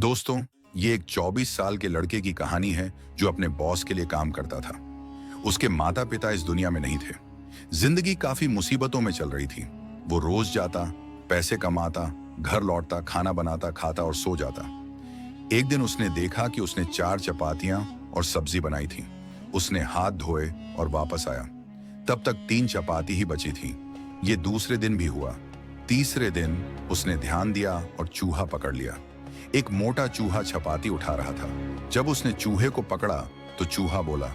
दोस्तों, ये एक 24 साल के लड़के की कहानी है जो अपने बॉस के लिए काम करता था। उसके माता पिता इस दुनिया में नहीं थे। जिंदगी काफी मुसीबतों में चल रही थी। वो रोज जाता, पैसे कमाता, घर लौटता, खाना बनाता, खाता और सो जाता। एक दिन उसने देखा कि उसने 4 चपातियां और सब्जी बनाई थी। उसने हाथ धोए और वापस आया। तब तक 3 चपाती ही बची थी। ये दूसरे दिन भी हुआ। तीसरे दिन उसने ध्यान दिया और चूहा पकड़ लिया। एक मोटा चूहा चपाती उठा रहा था। जब उसने चूहे को पकड़ा तो चूहा बोला,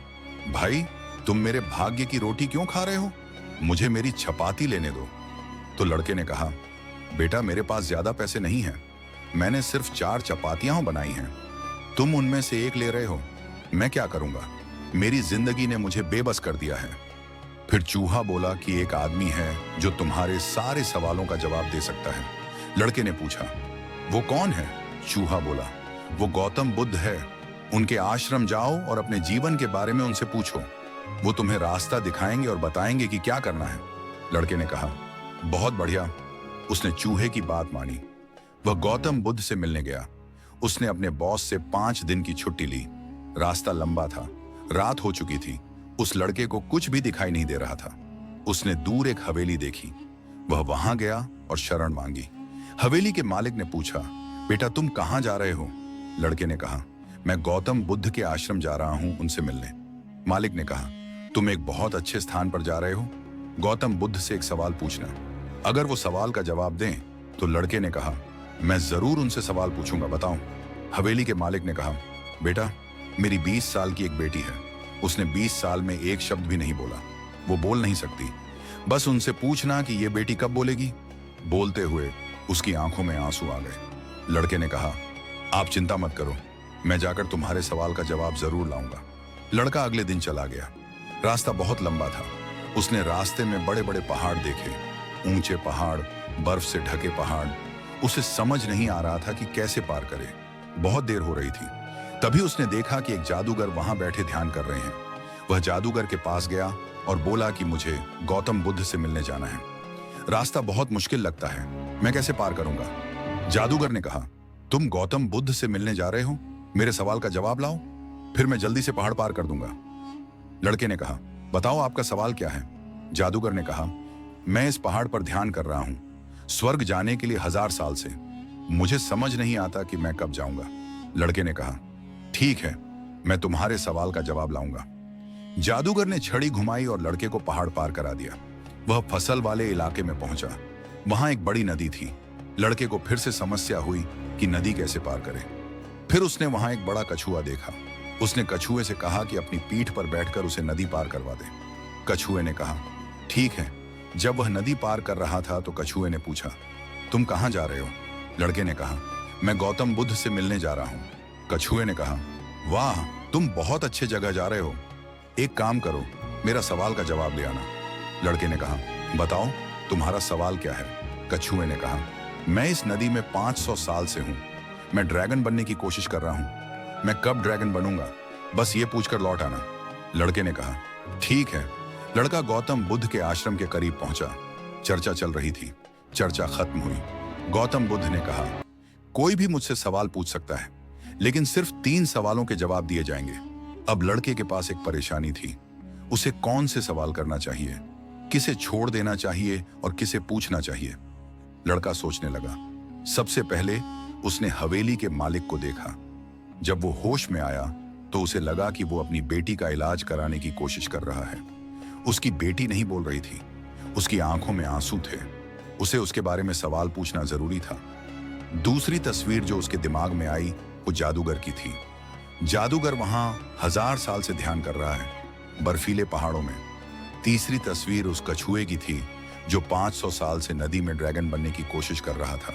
भाई, तुम मेरे भाग्य की रोटी क्यों खा रहे हो? मुझे मेरी चपाती लेने दो। तो लड़के ने कहा, बेटा, मेरे पास ज्यादा पैसे नहीं हैं। मैंने सिर्फ 4 चपातियां बनाई हैं। तुम उनमें से एक ले रहे हो। मैं क्या करूंगा? मेरी जिंदगी ने मुझे बेबस कर दिया है। फिर चूहा बोला कि एक आदमी है जो तुम्हारे सारे सवालों का जवाब दे सकता है। लड़के ने पूछा, वो कौन है? चूहा बोला, वो गौतम बुद्ध है। उनके आश्रम जाओ और अपने जीवन के बारे में उनसे पूछो। वो तुम्हें रास्ता दिखाएंगे और बताएंगे कि क्या करना है। लड़के ने कहा, बहुत बढ़िया। उसने चूहे की बात मानी। वह गौतम बुद्ध से मिलने गया। उसने अपने बॉस से 5 दिन की छुट्टी ली। रास्ता लंबा था, रात हो चुकी थी। उस लड़के को कुछ भी दिखाई नहीं दे रहा था। उसने दूर एक हवेली देखी। वह वहां गया और शरण मांगी। हवेली के मालिक ने पूछा, बेटा, तुम कहां जा रहे हो? लड़के ने कहा, मैं गौतम बुद्ध के आश्रम जा रहा हूं उनसे मिलने। मालिक ने कहा, तुम एक बहुत अच्छे स्थान पर जा रहे हो। गौतम बुद्ध से एक सवाल पूछना। अगर वो सवाल का जवाब दें तो लड़के ने कहा, मैं जरूर उनसे सवाल पूछूंगा, बताओ। हवेली के मालिक ने कहा, बेटा, मेरी 20 साल की एक बेटी है। उसने 20 साल में एक शब्द भी नहीं बोला। वो बोल नहीं सकती। बस उनसे पूछना कि ये बेटी कब बोलेगी। बोलते हुए उसकी आंखों में आंसू आ गए। लड़के ने कहा, आप चिंता मत करो, मैं जाकर तुम्हारे सवाल का जवाब जरूर लाऊंगा। लड़का अगले दिन चला गया। रास्ता बहुत लंबा था। उसने रास्ते में बड़े बड़े पहाड़ देखे, ऊंचे पहाड़, बर्फ से ढके पहाड़। उसे समझ नहीं आ रहा था कि कैसे पार करे। बहुत देर हो रही थी। तभी उसने देखा कि एक जादूगर वहां बैठे ध्यान कर रहे हैं। वह जादूगर के पास गया और बोला कि मुझे गौतम बुद्ध से मिलने जाना है। रास्ता बहुत मुश्किल लगता है, मैं कैसे पार करूंगा? जादूगर ने कहा, तुम गौतम बुद्ध से मिलने जा रहे हो? मेरे सवाल का जवाब लाओ, फिर मैं जल्दी से पहाड़ पार कर दूंगा। लड़के ने कहा, बताओ आपका सवाल क्या है? जादूगर ने कहा, मैं इस पहाड़ पर ध्यान कर रहा हूं, स्वर्ग जाने के लिए 1000 साल से। मुझे समझ नहीं आता कि मैं कब जाऊंगा। लड़के ने कहा, ठीक है, मैं तुम्हारे सवाल का जवाब लाऊंगा। जादूगर ने छड़ी घुमाई और लड़के को पहाड़ पार करा दिया। वह फसल वाले इलाके में पहुंचा। वहां एक बड़ी नदी थी। लड़के को फिर से समस्या हुई कि नदी कैसे पार करे। फिर उसने वहां एक बड़ा कछुआ देखा। उसने कछुए से कहा कि अपनी पीठ पर बैठकर उसे नदी पार करवा दे। कछुए ने कहा, ठीक है। जब वह नदी पार कर रहा था तो कछुए ने पूछा, तुम कहां जा रहे हो? लड़के ने कहा, मैं गौतम बुद्ध से मिलने जा रहा हूं। कछुए ने कहा, वाह, तुम बहुत अच्छे जगह जा रहे हो। एक काम करो, मेरा सवाल का जवाब ले आना। लड़के ने कहा, बताओ तुम्हारा सवाल क्या है? कछुए ने कहा, मैं इस नदी में 500 साल से हूं। मैं ड्रैगन बनने की कोशिश कर रहा हूं। मैं कब ड्रैगन बनूंगा, बस ये पूछकर लौट आना। लड़के ने कहा, ठीक है। लड़का गौतम बुद्ध के आश्रम के करीब पहुंचा। चर्चा चल रही थी। चर्चा खत्म हुई। गौतम बुद्ध ने कहा, कोई भी मुझसे सवाल पूछ सकता है, लेकिन सिर्फ 3 सवालों के जवाब दिए जाएंगे। अब लड़के के पास एक परेशानी थी। उसे कौन से सवाल करना चाहिए, किसे छोड़ देना चाहिए और किसे पूछना चाहिए? लड़का सोचने लगा। सबसे पहले उसने हवेली के मालिक को देखा। जब वो होश में आया तो उसे लगा कि वो अपनी बेटी का इलाज कराने की कोशिश कर रहा है। उसकी बेटी नहीं बोल रही थी। उसकी आंखों में आंसू थे। उसे उसके बारे में सवाल पूछना जरूरी था। दूसरी तस्वीर जो उसके दिमाग में आई वो जादूगर की थी। जादूगर वहां 1000 साल से ध्यान कर रहा है, बर्फीले पहाड़ों में। तीसरी तस्वीर उस कछुए की थी जो 500 साल से नदी में ड्रैगन बनने की कोशिश कर रहा था।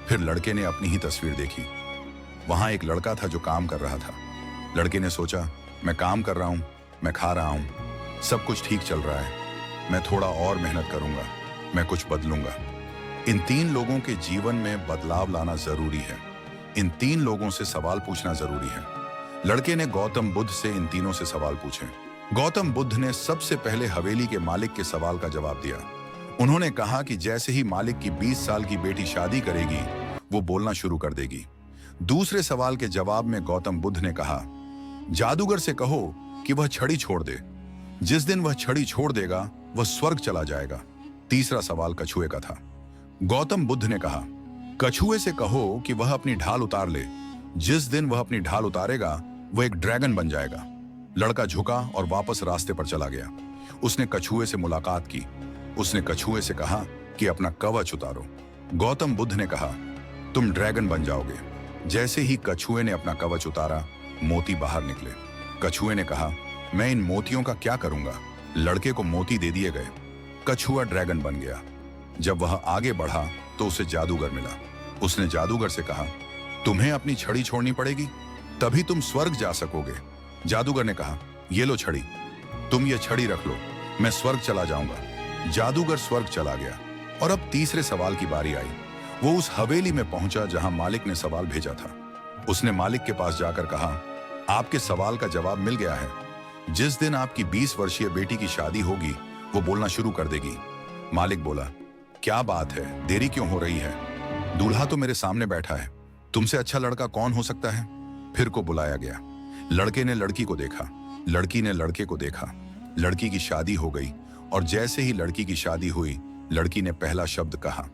फिर लड़के ने अपनी ही तस्वीर देखी। वहां एक लड़का था जो काम कर रहा था। लड़के ने सोचा, मैं काम कर रहा हूं, मैं खा रहा हूं, सब कुछ ठीक चल रहा है। मैं थोड़ा और मेहनत करूंगा, मैं कुछ बदलूंगा। इन 3 लोगों के जीवन में बदलाव लाना जरूरी है। इन 3 लोगों से सवाल पूछना जरूरी है। लड़के ने गौतम बुद्ध से इन तीनों से सवाल पूछे। गौतम बुद्ध ने सबसे पहले हवेली के मालिक के सवाल का जवाब दिया। उन्होंने कहा कि जैसे ही मालिक की 20 साल की बेटी शादी करेगी, वो बोलना शुरू कर देगी। दूसरे सवाल के जवाब में गौतम बुद्ध ने कहा, जादूगर से कहो कि वह छड़ी छोड़ दे। जिस दिन वह छड़ी छोड़ देगा वह स्वर्ग चला जाएगा। तीसरा सवाल कछुए का था। गौतम बुद्ध ने कहा, कछुए से कहो कि वह अपनी ढाल उतार ले। जिस दिन वह अपनी ढाल उतारेगा वह एक ड्रैगन बन जाएगा। लड़का झुका और वापस रास्ते पर चला गया। उसने कछुए से मुलाकात की। उसने कछुए से कहा कि अपना कवच उतारो। गौतम बुद्ध ने कहा, तुम ड्रैगन बन जाओगे। जैसे ही कछुए ने अपना कवच उतारा, मोती बाहर निकले। कछुए ने कहा, मैं इन मोतियों का क्या करूंगा। लड़के को मोती दे दिए गए। कछुआ ड्रैगन बन गया। जब वह आगे बढ़ा तो उसे जादूगर मिला। उसने जादूगर से कहा, तुम्हें अपनी छड़ी छोड़नी पड़ेगी, तभी तुम स्वर्ग जा सकोगे। जादूगर ने कहा, ये लो छड़ी, तुम ये छड़ी रख लो, मैं स्वर्ग चला जाऊंगा। जादूगर स्वर्ग चला गया। और अब तीसरे सवाल की बारी आई। वो उस हवेली में पहुंचा जहां मालिक ने सवाल भेजा था। उसने मालिक के पास जाकर कहा, आपके सवाल का जवाब मिल गया है। जिस दिन आपकी 20 वर्षीय बेटी की शादी होगी वो बोलना शुरू कर देगी। मालिक बोला, क्या बात है, देरी क्यों हो रही है? दूल्हा तो मेरे सामने बैठा है, तुमसे अच्छा लड़का कौन हो सकता है? फिर को बुलाया गया। लड़के ने लड़की को देखा, लड़की ने लड़के को देखा। लड़की की शादी हो गई और जैसे ही लड़की की शादी हुई, लड़की ने पहला शब्द कहा,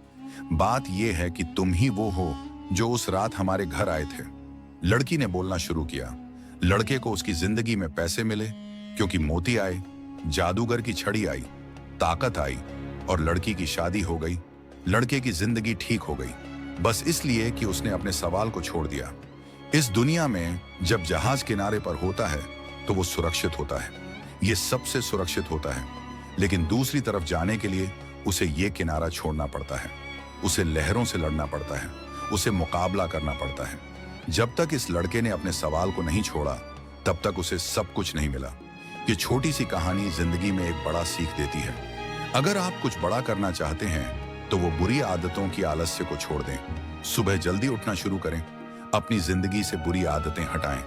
बात यह है कि तुम ही वो हो जो उस रात हमारे घर आए थे। लड़की ने बोलना शुरू किया। लड़के को उसकी जिंदगी में पैसे मिले क्योंकि मोती आए, जादूगर की छड़ी आई, ताकत आई और लड़की की शादी हो गई। लड़के की जिंदगी ठीक हो गई, बस इसलिए कि उसने अपने सवाल को छोड़ दिया। इस दुनिया में जब जहाज किनारे पर होता है तो वो सुरक्षित होता है, ये सबसे सुरक्षित होता है। लेकिन दूसरी तरफ जाने के लिए उसे ये किनारा छोड़ना पड़ता है, उसे लहरों से लड़ना पड़ता है, उसे मुकाबला करना पड़ता है। जब तक इस लड़के ने अपने सवाल को नहीं छोड़ा तब तक उसे सब कुछ नहीं मिला। ये छोटी सी कहानी जिंदगी में एक बड़ा सीख देती है। अगर आप कुछ बड़ा करना चाहते हैं तो वो बुरी आदतों की आलस्य को छोड़ दें। सुबह जल्दी उठना शुरू करें, अपनी जिंदगी से बुरी आदतें हटाएं,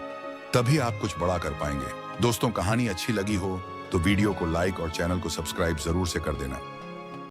तभी आप कुछ बड़ा कर पाएंगे। दोस्तों, कहानी अच्छी लगी हो तो वीडियो को लाइक और चैनल को सब्सक्राइब जरूर से कर देना।